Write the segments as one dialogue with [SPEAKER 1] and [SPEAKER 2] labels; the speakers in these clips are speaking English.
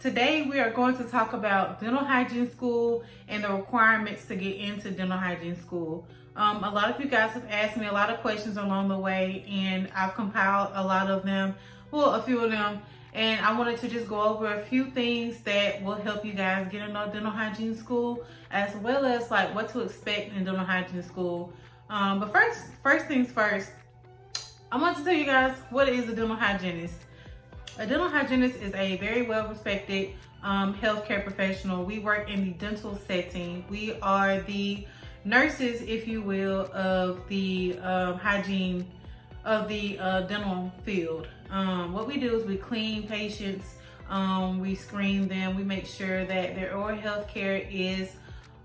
[SPEAKER 1] Today we are going to talk about dental hygiene school and the requirements to get into dental hygiene school. A lot of you guys have asked me a lot of questions along the way, and I've compiled a lot of them, well, a few of them, and I wanted to just go over a few things that will help you guys get into dental hygiene school, as well as like what to expect in dental hygiene school. But first things first, I want to tell you guys what is a dental hygienist. A dental hygienist is a very well-respected healthcare professional. We work in the dental setting. We are the nurses, if you will, of the hygiene of the dental field. What we do is we clean patients, we screen them, we make sure that their oral health care is,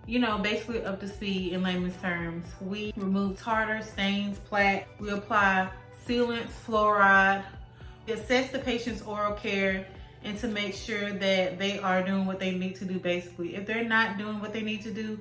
[SPEAKER 1] basically up to speed in layman's terms. We remove tartar, stains, plaque. We apply sealants, fluoride. We assess the patient's oral care and to make sure that they are doing what they need to do basically. If they're not doing what they need to do,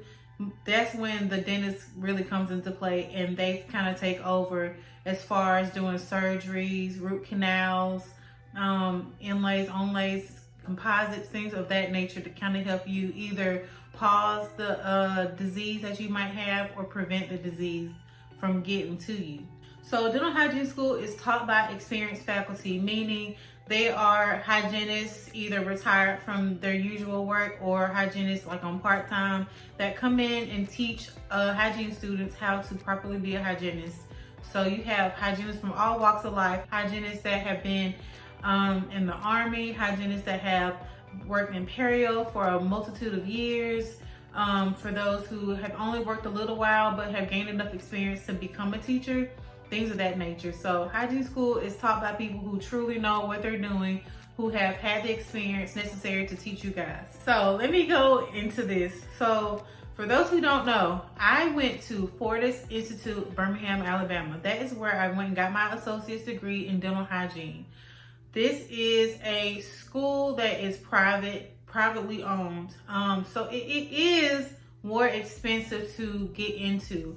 [SPEAKER 1] that's when the dentist really comes into play and they kind of take over as far as doing surgeries, root canals, inlays, onlays, composites, things of that nature to kind of help you either pause the disease that you might have or prevent the disease from getting to you. So dental hygiene school is taught by experienced faculty, meaning they are hygienists, either retired from their usual work or hygienists like on part-time that come in and teach hygiene students how to properly be a hygienist. So you have hygienists from all walks of life, hygienists that have been in the Army, hygienists that have worked in perio for a multitude of years, for those who have only worked a little while but have gained enough experience to become a teacher. Things of that nature. So hygiene school is taught by people who truly know what they're doing, who have had the experience necessary to teach you guys. So let me go into this. So for those who don't know, I went to Fortis Institute, Birmingham, Alabama. That is where I went and got my associate's degree in dental hygiene. This is a school that is privately owned. So it is more expensive to get into.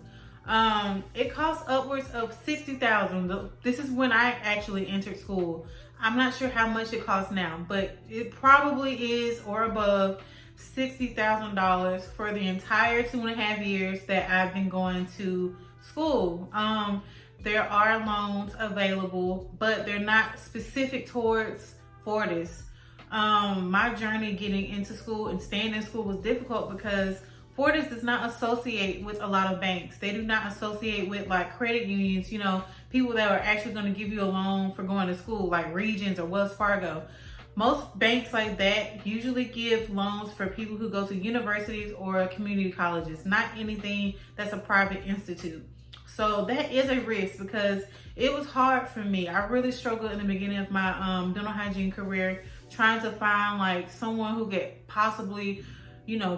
[SPEAKER 1] It costs upwards of $60,000. This is when I actually entered school. I'm not sure how much it costs now, but it probably is or above $60,000 for the entire 2.5 years that I've been going to school. There are loans available, but they're not specific towards Fortis. My journey getting into school and staying in school was difficult because Fortis does not associate with a lot of banks. They do not associate with like credit unions, people that are actually going to give you a loan for going to school, like Regions or Wells Fargo. Most banks like that usually give loans for people who go to universities or community colleges, not anything that's a private institute. So that is a risk because it was hard for me. I really struggled in the beginning of my dental hygiene career trying to find like someone who could possibly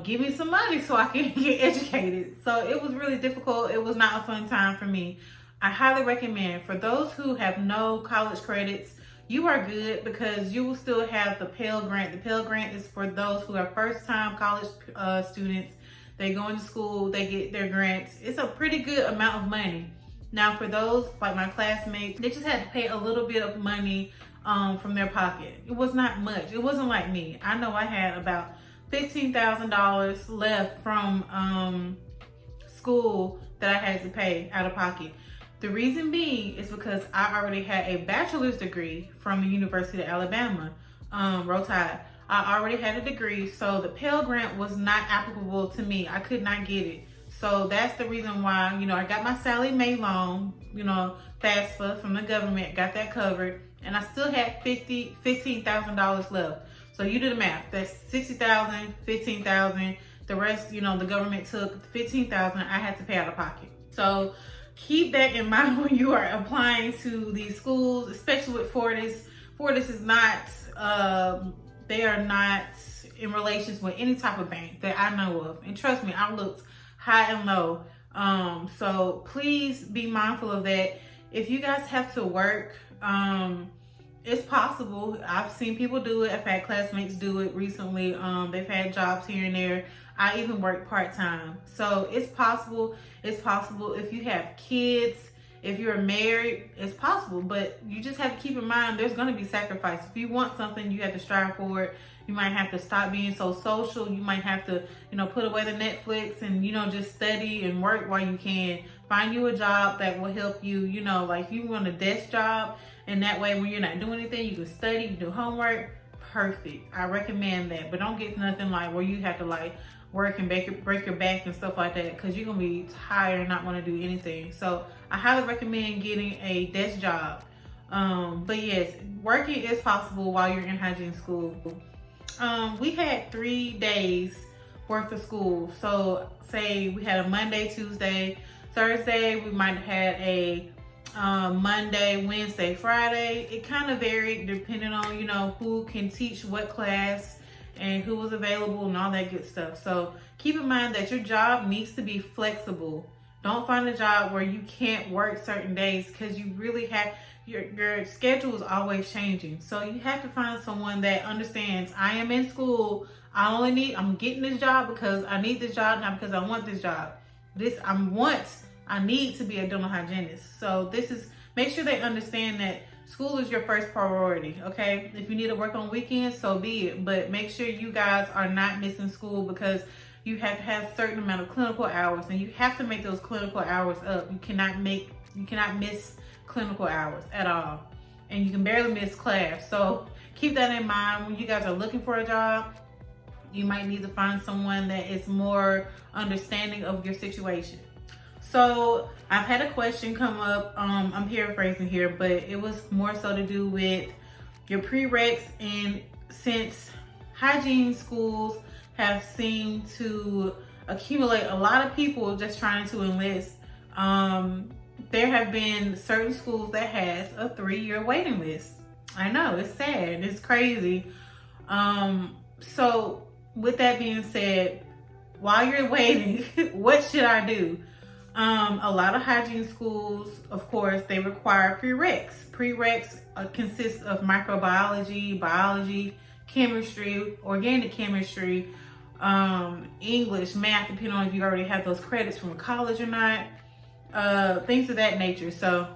[SPEAKER 1] give me some money so I can get educated. So it was really difficult. It was not a fun time for me. I highly recommend for those who have no college credits, you are good because you will still have the Pell Grant. The Pell Grant is for those who are first-time college students. They go into school, they get their grants. It's a pretty good amount of money. Now for those like my classmates, they just had to pay a little bit of money from their pocket. It was not much. It wasn't like me. I know I had about $15,000 left from school that I had to pay out of pocket. The reason being is because I already had a bachelor's degree from the University of Alabama, Roll Tide. I already had a degree, so the Pell Grant was not applicable to me. I could not get it. So that's the reason why, I got my Sallie Mae loan, FAFSA from the government, got that covered, and I still had $15,000 left. So you do the math. That's $60,000, $15,000. The rest, the government took $15,000. I had to pay out of pocket. So keep that in mind when you are applying to these schools, especially with Fortis. Fortis is not, they are not in relations with any type of bank that I know of. And trust me, I looked high and low. So please be mindful of that. If you guys have to work, it's possible. I've seen people do it. I've had classmates do it recently. They've had jobs here and there. I even work part-time. So it's possible. It's possible if you have kids, if you're married, it's possible. But you just have to keep in mind there's going to be sacrifice. If you want something, you have to strive for it. You might have to stop being so social. You might have to, put away the Netflix and, just study and work while you can. Find you a job that will help you, like you want a desk job, and that way when you're not doing anything, you can study, you can do homework. Perfect. I recommend that. But don't get nothing like where you have to like work and break your back and stuff like that, because you're going to be tired and not want to do anything. So I highly recommend getting a desk job. But yes, working is possible while you're in hygiene school. We had 3 days worth of school. So say we had a Monday, Tuesday, Thursday, we might have had a Monday, Wednesday, Friday. It kind of varied depending on, who can teach what class and who was available and all that good stuff. So keep in mind that your job needs to be flexible. Don't find a job where you can't work certain days, because you really have, your schedule is always changing. So you have to find someone that understands, I am in school, I'm getting this job because I need this job, not because I want this job. I need to be a dental hygienist. So make sure they understand that school is your first priority, okay? If you need to work on weekends, so be it. But make sure you guys are not missing school, because you have to have a certain amount of clinical hours, and you have to make those clinical hours up. You cannot miss clinical hours at all. And you can barely miss class. So keep that in mind when you guys are looking for a job. You might need to find someone that is more understanding of your situation. So I've had a question come up, I'm paraphrasing here, but it was more so to do with your prereqs. And since hygiene schools have seemed to accumulate a lot of people just trying to enlist, there have been certain schools that has a 3-year waiting list. I know, it's sad, it's crazy. So with that being said, while you're waiting, what should I do? A lot of hygiene schools, of course, they require prereqs. Prereqs consist of microbiology, biology, chemistry, organic chemistry, English, math, depending on if you already have those credits from college or not, things of that nature. So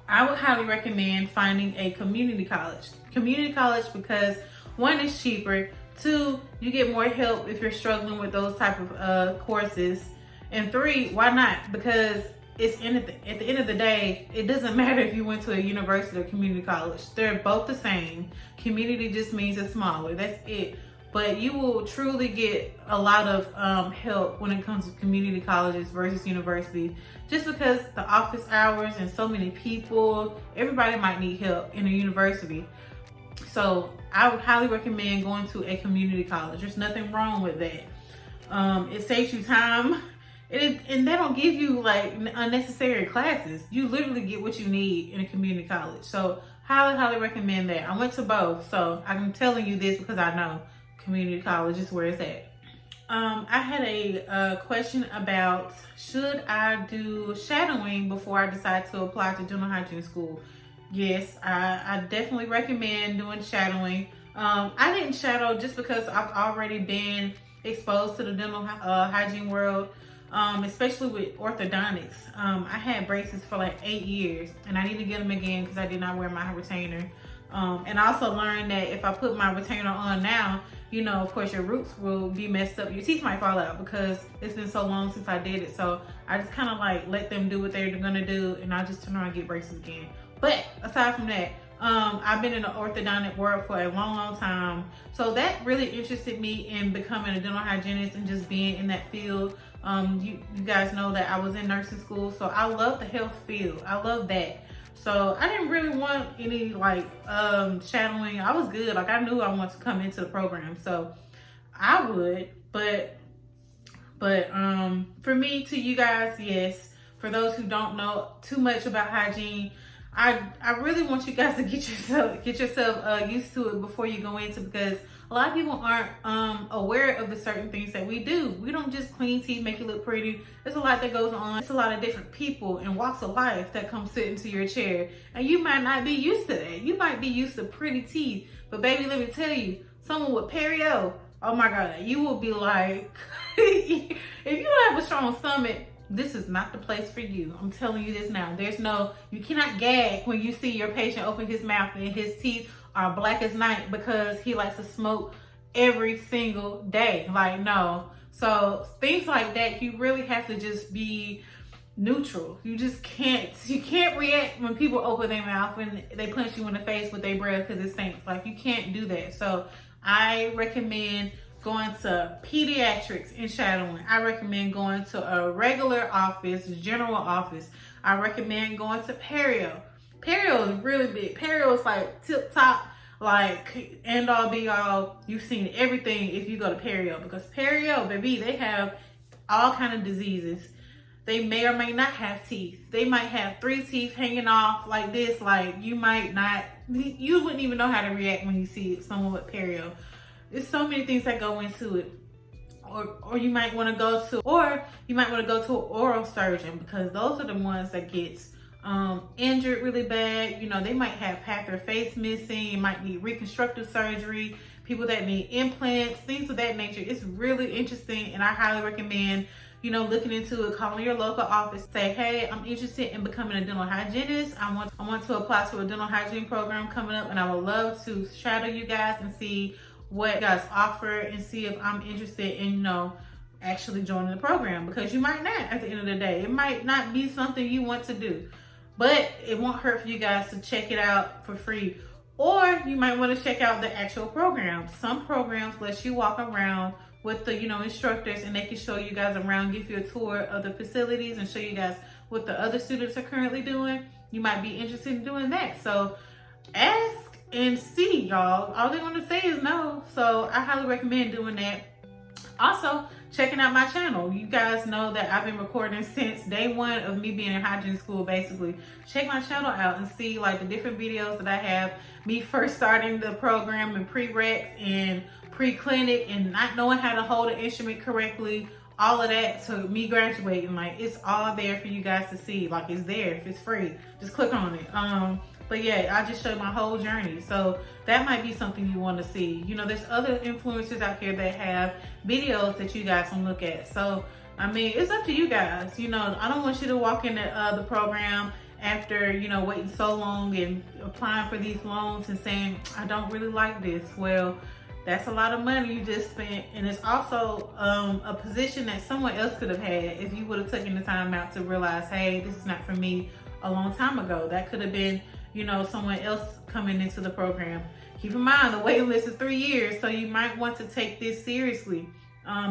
[SPEAKER 1] I would highly recommend finding a community college. Community college because 1, it's cheaper. 2, you get more help if you're struggling with those type of courses. And 3, why not? Because at the end of the day, it doesn't matter if you went to a university or community college. They're both the same. Community just means it's smaller. That's it. But you will truly get a lot of help when it comes to community colleges versus university. Just because the office hours and so many people, everybody might need help in a university. So I would highly recommend going to a community college. There's nothing wrong with that. It saves you time. And they don't give you like unnecessary classes. You literally get what you need in a community college. So highly recommend that. I went to both, so I'm telling you this because I know community college is where it's at. I had a question about, should I do shadowing before I decide to apply to dental hygiene school? Yes, I definitely recommend doing shadowing. I didn't shadow just because I've already been exposed to the dental hygiene world. Especially with orthodontics. I had braces for like 8 years, and I need to get them again because I did not wear my retainer. And I also learned that if I put my retainer on now, of course your roots will be messed up. Your teeth might fall out because it's been so long since I did it. So I just kind of like let them do what they're gonna do, and I'll just turn around and get braces again. But aside from that, I've been in the orthodontic world for a long time. So that really interested me in becoming a dental hygienist and just being in that field. You guys know that I was in nursing school, so I love the health field. I love that. So I didn't really want any like shadowing. I was good. Like I knew I wanted to come into the program, so I would. But for me, to you guys, yes. For those who don't know too much about hygiene, I really want you guys to get yourself used to it before you go into, because a lot of people aren't aware of the certain things that we do. We don't just clean teeth, make you look pretty. There's a lot that goes on. It's a lot of different people and walks of life that come sit into your chair, and you might not be used to that. You might be used to pretty teeth, but baby, let me tell you, someone with perio, oh my God, you will be like, if you don't have a strong stomach, this is not the place for you. I'm telling you this now. You cannot gag when you see your patient open his mouth and his teeth are black as night because he likes to smoke every single day. Like, no. So things like that, you really have to just be neutral. You can't react when people open their mouth and they punch you in the face with their breath because it stinks. Like, you can't do that. So I recommend going to pediatrics and shadowing. I recommend going to a regular office, general office. I recommend going to perio. Perio is really big. Perio is like tip top, like end all be all. You've seen everything if you go to perio, because perio, baby, they have all kind of diseases. They may or may not have teeth. They might have 3 teeth hanging off like this. Like, you wouldn't even know how to react when you see someone with perio. There's so many things that go into it. Or you might want to go to an oral surgeon, because those are the ones that gets injured really bad. You know, they might have half their face missing. You might need reconstructive surgery. People that need implants, things of that nature. It's really interesting, and I highly recommend, you know, looking into it, calling your local office, say, hey, I'm interested in becoming a dental hygienist. I want to apply to a dental hygiene program coming up, and I would love to shadow you guys and see what you guys offer and see if I'm interested in, you know, actually joining the program, because you might not at the end of the day. It might not be something you want to do, but it won't hurt for you guys to check it out for free. Or you might want to check out the actual program. Some programs let you walk around with the, you know, instructors, and they can show you guys around, give you a tour of the facilities and show you guys what the other students are currently doing. You might be interested in doing that. So ask and see, y'all. All they're going to say is no. So I highly recommend doing that. Also, checking out my channel. You guys know that I've been recording since day one of me being in hygiene school, basically. Check my channel out and see like the different videos that I have. Me first starting the program in Prereqs and pre-clinic and not knowing how to hold an instrument correctly. All of that to me graduating. Like, it's all there for you guys to see. Like, it's there. If it's free, just click on it. But yeah, I just showed my whole journey. So that might be something you want to see. You know, there's other influencers out here that have videos that you guys can look at. So, I mean, it's up to you guys. You know, I don't want you to walk into the program after, you know, waiting so long and applying for these loans and saying, I don't really like this. Well, that's a lot of money you just spent. And it's also a position that someone else could have had if you would have taken the time out to realize, hey, this is not for me a long time ago. That could have been, you know, someone else coming into the program. Keep in mind, the waiting list is 3 years, so you might want to take this seriously.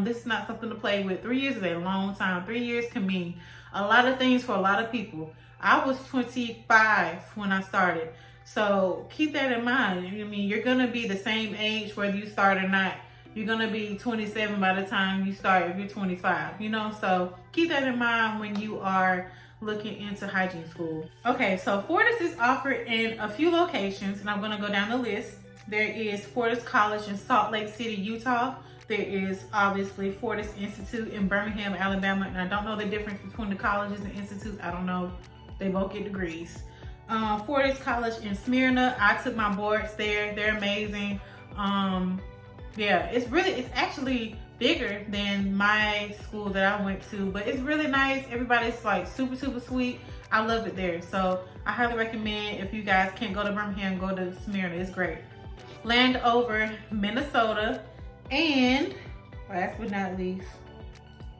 [SPEAKER 1] This is not something to play with. 3 years is a long time. 3 years can mean a lot of things for a lot of people. I was 25 when I started, so keep that in mind. I mean, you're gonna be the same age whether you start or not. You're gonna be 27 by the time you start if you're 25, you know? So keep that in mind when you are looking into hygiene school. Okay, so Fortis is offered in a few locations, and I'm gonna go down the list. There is Fortis College in Salt Lake City, Utah. There is obviously Fortis Institute in Birmingham, Alabama, and I don't know the difference between the colleges and institutes. I don't know. They both get degrees. Fortis College in Smyrna. I took my boards there. They're amazing. Yeah, it's actually bigger than my school that I went to, but it's really nice. Everybody's like super sweet. I love it there. So I highly recommend, if you guys can't go to Birmingham, go to Smyrna. It's great. Landover, Minnesota, and last but not least,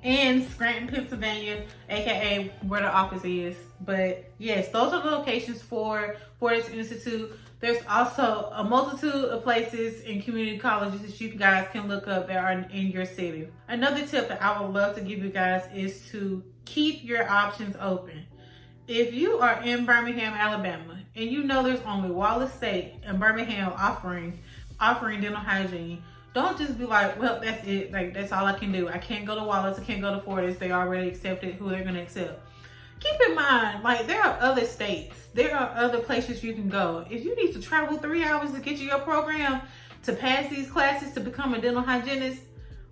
[SPEAKER 1] in Scranton, Pennsylvania, aka where the office is. But yes, those are the locations for Fortis Institute. There's also a multitude of places in community colleges that you guys can look up that are in your city. Another tip that I would love to give you guys is to keep your options open. If you are in Birmingham, Alabama, and you know there's only Wallace State and Birmingham offering dental hygiene, don't just be like, well, that's it. Like, that's all I can do. I can't go to Wallace. I can't go to Fortis. They already accepted who they're going to accept. Keep in mind, like, there are other states. There are other places you can go. If you need to travel 3 hours to get to your program to pass these classes to become a dental hygienist,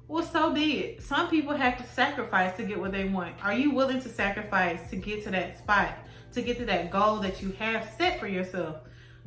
[SPEAKER 1] well, so be it. Some people have to sacrifice to get what they want. Are you willing to sacrifice to get to that spot, to get to that goal that you have set for yourself?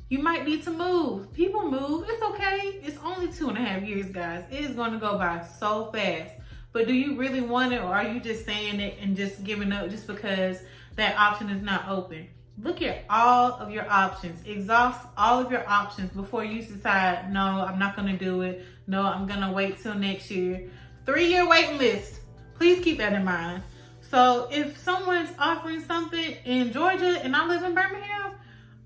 [SPEAKER 1] You might need to move. People move. It's okay. It's only 2.5 years, guys. It is going to go by so fast. But do you really want it, or are you just saying it and just giving up just because that option is not open? Look at all of your options. Exhaust all of your options before you decide, no, I'm not going to do it. No, I'm going to wait till next year. 3-year waiting list. Please keep that in mind. So if someone's offering something in Georgia and I live in Birmingham,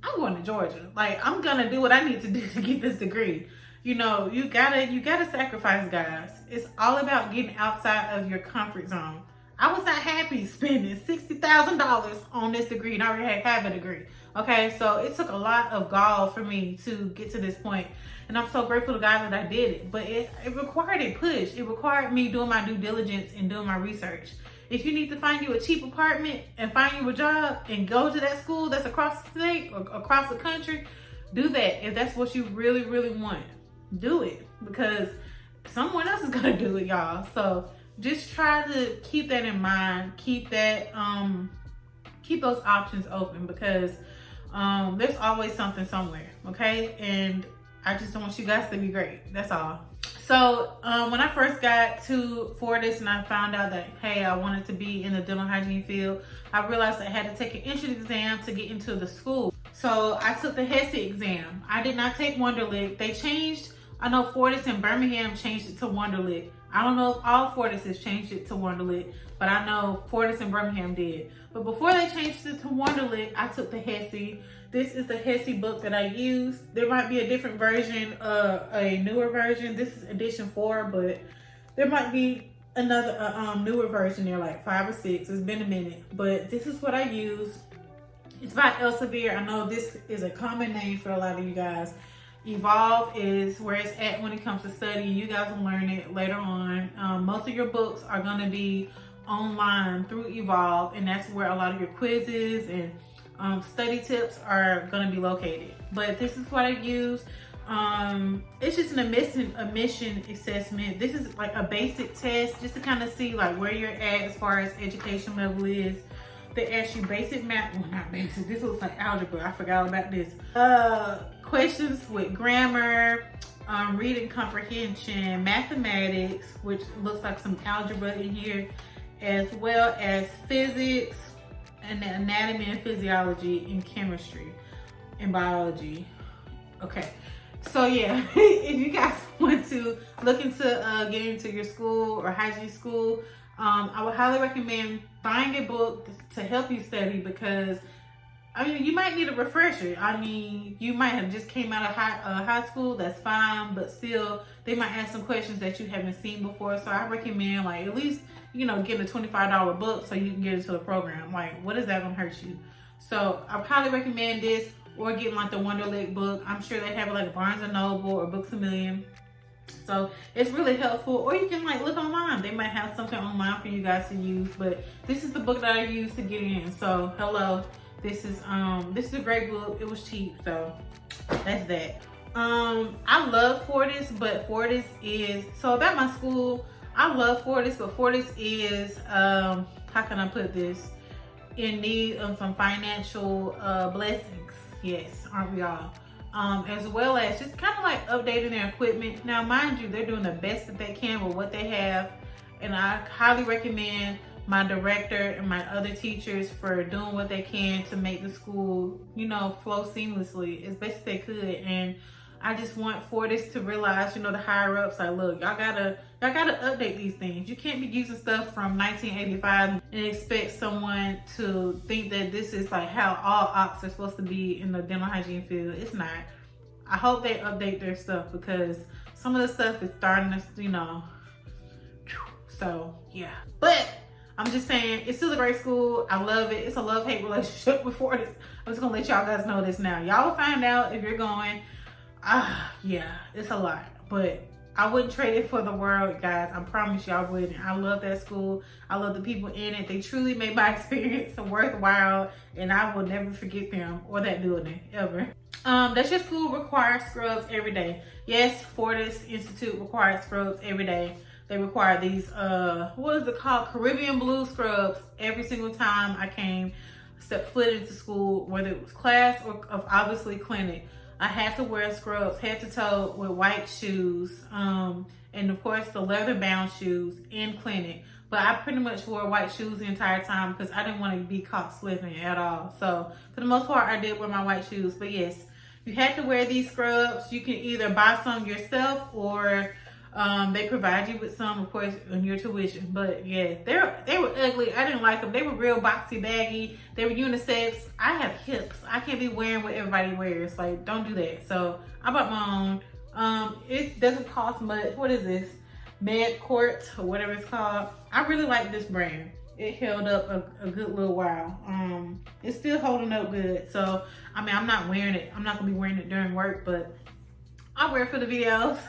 [SPEAKER 1] I'm going to Georgia. Like, I'm going to do what I need to do to get this degree. You know, you gotta sacrifice, guys. It's all about getting outside of your comfort zone. I was not happy spending $60,000 on this degree and I already have a degree. Okay, so it took a lot of gall for me to get to this point. And I'm so grateful to God that I did it. But it required a push. It required me doing my due diligence and doing my research. If you need to find you a cheap apartment and find you a job and go to that school that's across the state or across the country, do that if that's what you really, really want. Do it, because someone else is gonna do it, y'all. So just try to keep that in mind. Keep that keep those options open, because there's always something somewhere. Okay, and I just want you guys to be great. That's all. So when I first got to Fortis and I found out that, hey, I wanted to be in the dental hygiene field, I realized I had to take an entrance exam to get into the school. So I took the Jessie exam. I did not take Wonderlic. They changed, I know Fortis in Birmingham changed it to Wonderlic. I don't know if all Fortis has changed it to Wonderlic, but I know Fortis in Birmingham did. But before they changed it to Wonderlic, I took the Jessie. This is the Jessie book that I use. There might be a different version, a newer version. This is edition 4, but there might be another newer version there, like 5 or 6. It's been a minute, but this is what I use. It's by Elsevier. I know this is a common name for a lot of you guys. Evolve is where it's at when it comes to studying. You guys will learn it later on. Most of your books are going to be online through Evolve, and that's where a lot of your quizzes and study tips are going to be located. But this is what I use. It's just an admission assessment. This is like a basic test just to kind of see like where you're at as far as education level is. They ask you basic math, well, not basic, this looks like algebra, I forgot about this. Questions with grammar, reading comprehension, mathematics, which looks like some algebra in here, as well as physics and anatomy and physiology and chemistry and biology. Okay, so yeah, if you guys want to look into getting into your school or hygiene school, I would highly recommend buying a book to help you study, because I mean, you might need a refresher. I mean, you might have just came out of high school, that's fine, but still they might ask some questions that you haven't seen before. So I recommend like at least, you know, getting a $25 book so you can get into the program. Like, what is that gonna hurt you? So I highly recommend this, or getting like the Wonderlic book. I'm sure they have it like Barnes & Noble or Books A Million. So it's really helpful. Or you can like look online. They might have something online for you guys to use. But this is the book that I use to get in. So hello, this is a great book. It was cheap, so that's that. I love Fortis, but Fortis is, so about my school, I love Fortis, but Fortis is how can I put this, in need of some financial blessings. Yes, aren't we all? As well as just kind of like updating their equipment. Now, mind you, they're doing the best that they can with what they have, and I highly recommend my director and my other teachers for doing what they can to make the school, you know, flow seamlessly as best as they could. And I just want Fortis to realize, you know, the higher ups, like, look, y'all gotta update these things. You can't be using stuff from 1985 and expect someone to think that this is like how all ops are supposed to be in the dental hygiene field. It's not. I hope they update their stuff, because some of the stuff is starting to, you know, so yeah. But I'm just saying, it's still a great school. I love it. It's a love-hate relationship with Fortis. I'm just gonna let y'all guys know this now. Y'all will find out if you're going. Yeah, it's a lot, but I wouldn't trade it for the world, guys. I promise you I wouldn't. I love that school. I love the people in it. They truly made my experience worthwhile, and I will never forget them or that building, ever. Does your school require scrubs every day? Yes, Fortis Institute requires scrubs every day. They require these, what is it called? Caribbean blue scrubs every single time I stepped foot into school, whether it was class or obviously clinic. I had to wear scrubs head to toe with white shoes, and of course the leather bound shoes in clinic. but I pretty much wore white shoes the entire time because I didn't want to be caught slipping at all. So for the most part, I did wear my white shoes. But yes, you have to wear these scrubs. You can either buy some yourself or they provide you with some, of course, on your tuition. But yeah, they were ugly. I didn't like them. They were real boxy, baggy. They were unisex. I have hips. I can't be wearing what everybody wears. Like, don't do that. So I bought my own. It doesn't cost much. What is this? Court or whatever it's called. I really like this brand. It held up a good little while. It's still holding up good. So I mean, I'm not wearing it. I'm not gonna be wearing it during work, but I wear it for the videos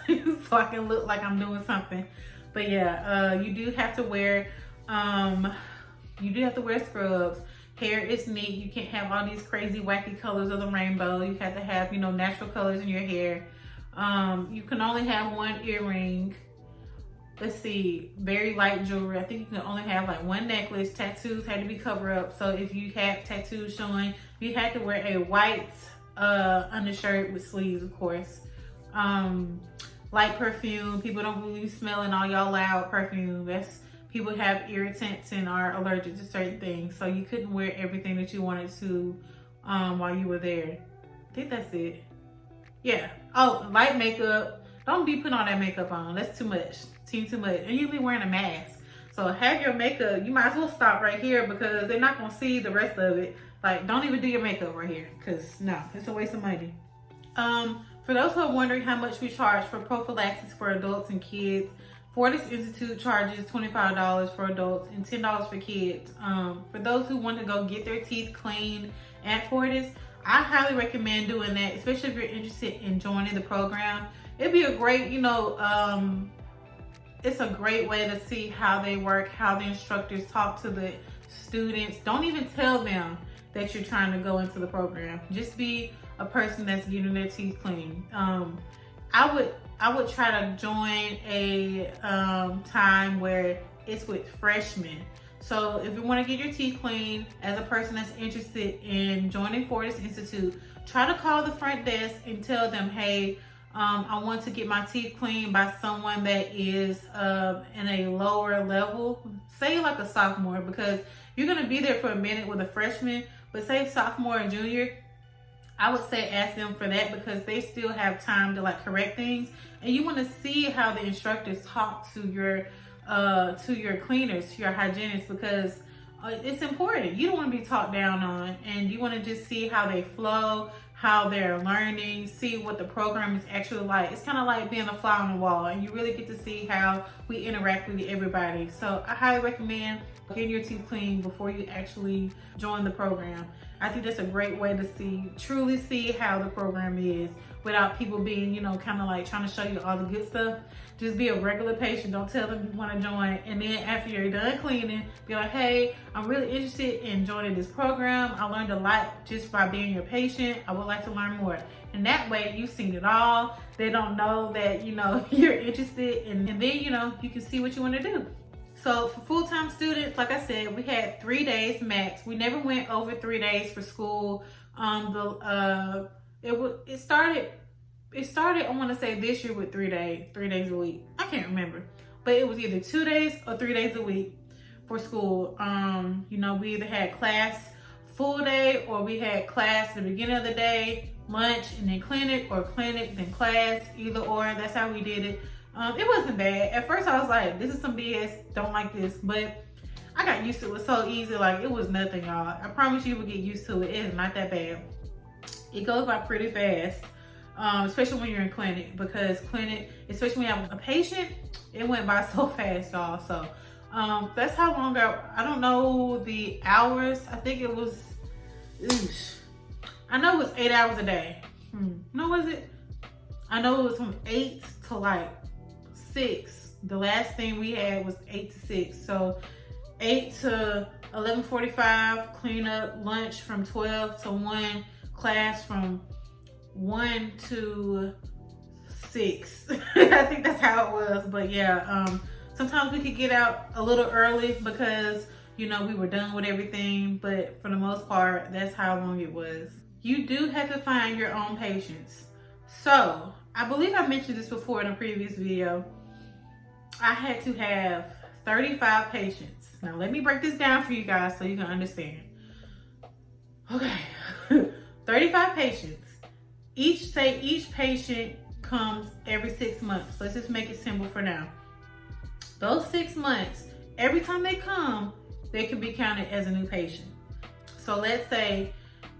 [SPEAKER 1] so I can look like I'm doing something. But yeah, you do have to wear scrubs. Hair is neat. You can't have all these crazy wacky colors of the rainbow. You have to have, you know, natural colors in your hair. You can only have one earring. Let's see, very light jewelry. I think you can only have like one necklace. Tattoos had to be covered up. So if you have tattoos showing, you had to wear a white undershirt with sleeves, of course. Light perfume. People don't really be smelling all y'all loud perfume. That's, people have irritants and are allergic to certain things. So you couldn't wear everything that you wanted to while you were there. I think that's it. Yeah. Oh, light makeup. Don't be putting all that makeup on. That's too much. Too much. And you'll be wearing a mask. So have your makeup. You might as well stop right here because they're not going to see the rest of it. Like, don't even do your makeup right here because no, it's a waste of money. For those who are wondering how much we charge for prophylaxis for adults and kids, Fortis Institute charges $25 for adults and $10 for kids. For those who want to go get their teeth cleaned at Fortis, I highly recommend doing that, especially if you're interested in joining the program. It'd be a great, you know, it's a great way to see how they work, how the instructors talk to the students. Don't even tell them that you're trying to go into the program. Just be a person that's getting their teeth cleaned. I would try to join a time where it's with freshmen. So if you want to get your teeth cleaned as a person that's interested in joining Fortis Institute, try to call the front desk and tell them, hey, I want to get my teeth cleaned by someone that is in a lower level, say like a sophomore, because you're going to be there for a minute with a freshman, but say sophomore and junior, I would say ask them for that because they still have time to like correct things, and you want to see how the instructors talk to your cleaners, to your hygienists, because it's important. You don't want to be talked down on, and you want to just see how they flow, how they're learning, see what the program is actually like. It's kind of like being a fly on the wall, and you really get to see how we interact with everybody. So I highly recommend getting your teeth cleaned before you actually join the program. I think that's a great way to truly see how the program is without people being, you know, kind of like trying to show you all the good stuff. Just be a regular patient. Don't tell them you want to join. And then after you're done cleaning, be like, hey, I'm really interested in joining this program. I learned a lot just by being your patient. I would like to learn more. And that way you've seen it all. They don't know that, you know, you're interested. And then, you know, you can see what you want to do. So for full-time students, like I said, we had 3 days max. We never went over 3 days for school. It started, I want to say this year with 3 days a week. I can't remember, but it was either 2 days or 3 days a week for school. You know, we either had class full day or we had class at the beginning of the day, lunch, and then clinic, or clinic, then class, either or. That's how we did it. It wasn't bad. At first I was like, this is some BS, don't like this, but I got used to it. It was so easy, like it was nothing, y'all. I promise you would get used to it. It is not that bad. It goes by pretty fast, especially when you're in clinic, because clinic, especially when you have a patient, it went by so fast, y'all. So that's how long I don't know the hours. I think it was, I know it was 8 hours a day. No, was it? I know it was from 8 to like 6. The last thing we had was 8 to 6. So 8 to 11:45, clean up, lunch from 12 to 1, class from 1 to 6. I think that's how it was. But yeah, sometimes we could get out a little early because, you know, we were done with everything. But for the most part, that's how long it was. You do have to find your own patients. So I believe I mentioned this before in a previous video. I had to have 35 patients. Now let me break this down for you guys so you can understand. Okay, 35 patients. Each patient comes every 6 months. Let's just make it simple for now. Those 6 months, every time they come, they can be counted as a new patient. So let's say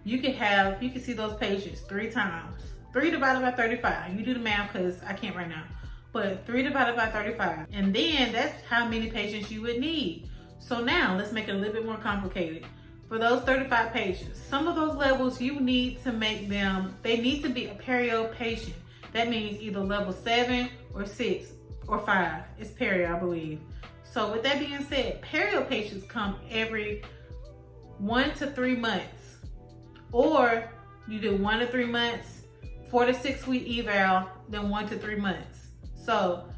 [SPEAKER 1] you can see those patients 3 times. 3 divided by 35. You do the math because I can't right now. But 3 divided by 35. And then that's how many patients you would need. So now let's make it a little bit more complicated. For those 35 patients, some of those levels you need to make them, they need to be a perio patient. That means either level 7 or 6 or 5. It's perio, I believe. So with that being said, perio patients come every 1 to 3 months. Or you do 1 to 3 months, 4 to 6 week eval, then 1 to 3 months. So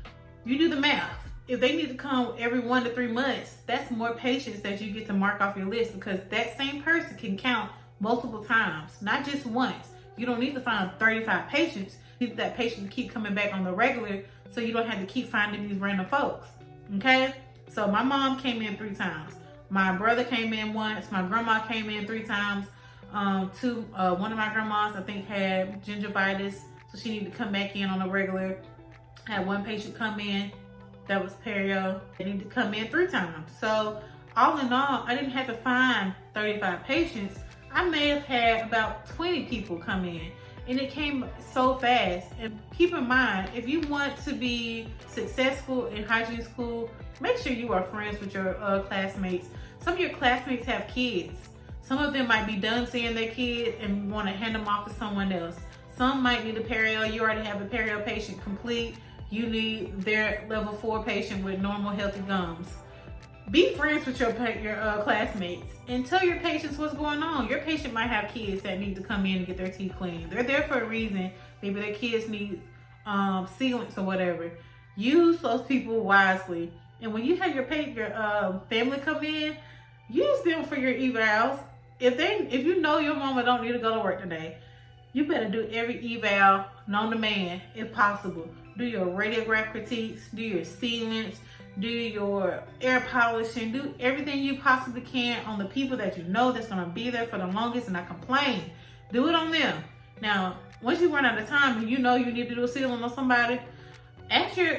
[SPEAKER 1] you do the math. If they need to come every 1 to 3 months, that's more patients that you get to mark off your list, because that same person can count multiple times, not just once. You don't need to find 35 patients. You need that patient to keep coming back on the regular so you don't have to keep finding these random folks. Okay? So my mom came in 3 times. My brother came in once. My grandma came in 3 times. One of my grandmas, I think, had gingivitis, so she needed to come back in on a regular. I had one patient come in that was perio. They need to come in 3 times. So all in all, I didn't have to find 35 patients. I may have had about 20 people come in, and it came so fast. And keep in mind, if you want to be successful in hygiene school, make sure you are friends with your classmates. Some of your classmates have kids. Some of them might be done seeing their kids and want to hand them off to someone else. Some might need a perio. You already have a perio patient complete. You need their level 4 patient with normal healthy gums. Be friends with your classmates and tell your patients what's going on. Your patient might have kids that need to come in and get their teeth cleaned. They're there for a reason. Maybe their kids need sealants or whatever. Use those people wisely. And when you have your family come in, use them for your evals. If you know your mama don't need to go to work today, you better do every eval known to man if possible. Do your radiograph critiques, do your sealants, do your air polishing, do everything you possibly can on the people that you know that's gonna be there for the longest and not complain. Do it on them. Now, once you run out of time and you know you need to do a sealant on somebody, ask your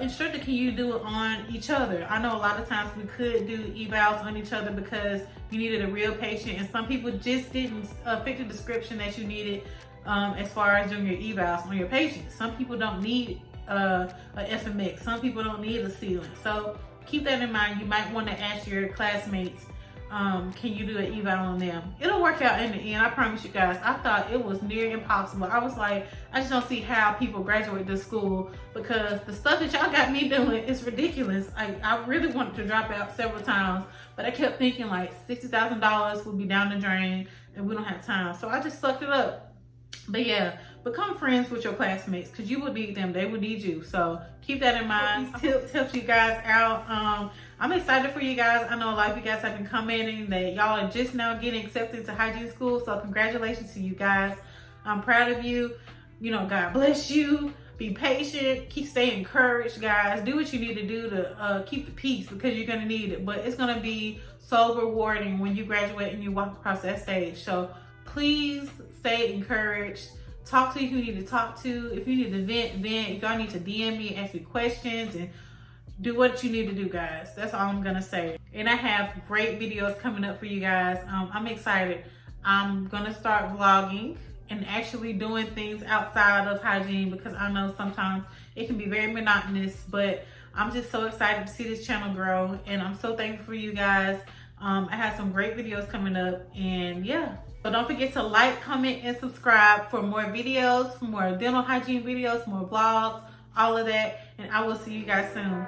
[SPEAKER 1] instructor, can you do it on each other? I know a lot of times we could do evals on each other because you needed a real patient, and some people just didn't fit the description that you needed as far as doing your evals on your patients. Some people don't need a FMX. Some people don't need a sealant. So keep that in mind. You might want to ask your classmates, can you do an eval on them? It'll work out in the end, I promise you guys. I thought it was near impossible. I was like, I just don't see how people graduate this school, because the stuff that y'all got me doing is ridiculous. I really wanted to drop out several times, but I kept thinking like $60,000 would be down the drain and we don't have time. So I just sucked it up. But yeah, become friends with your classmates, because you would need them, they would need you. So keep that in mind. These tips help you guys out. I'm excited for you guys. I know a lot of you guys have been commenting that y'all are just now getting accepted to hygiene school. So congratulations to you guys. I'm proud of you. You know, God bless you. Be patient. Stay encouraged, guys. Do what you need to do to keep the peace, because you're going to need it. But it's going to be so rewarding when you graduate and you walk across that stage. So please stay encouraged. Talk to who you need to talk to. If you need to vent. If y'all need to DM me, ask me questions, and do what you need to do, guys. That's all I'm gonna say. And I have great videos coming up for you guys. I'm excited. I'm gonna start vlogging and actually doing things outside of hygiene, because I know sometimes it can be very monotonous, but I'm just so excited to see this channel grow, and I'm so thankful for you guys. I have some great videos coming up, and yeah. So don't forget to like, comment, and subscribe for more videos, for more dental hygiene videos, more vlogs, all of that. And I will see you guys soon.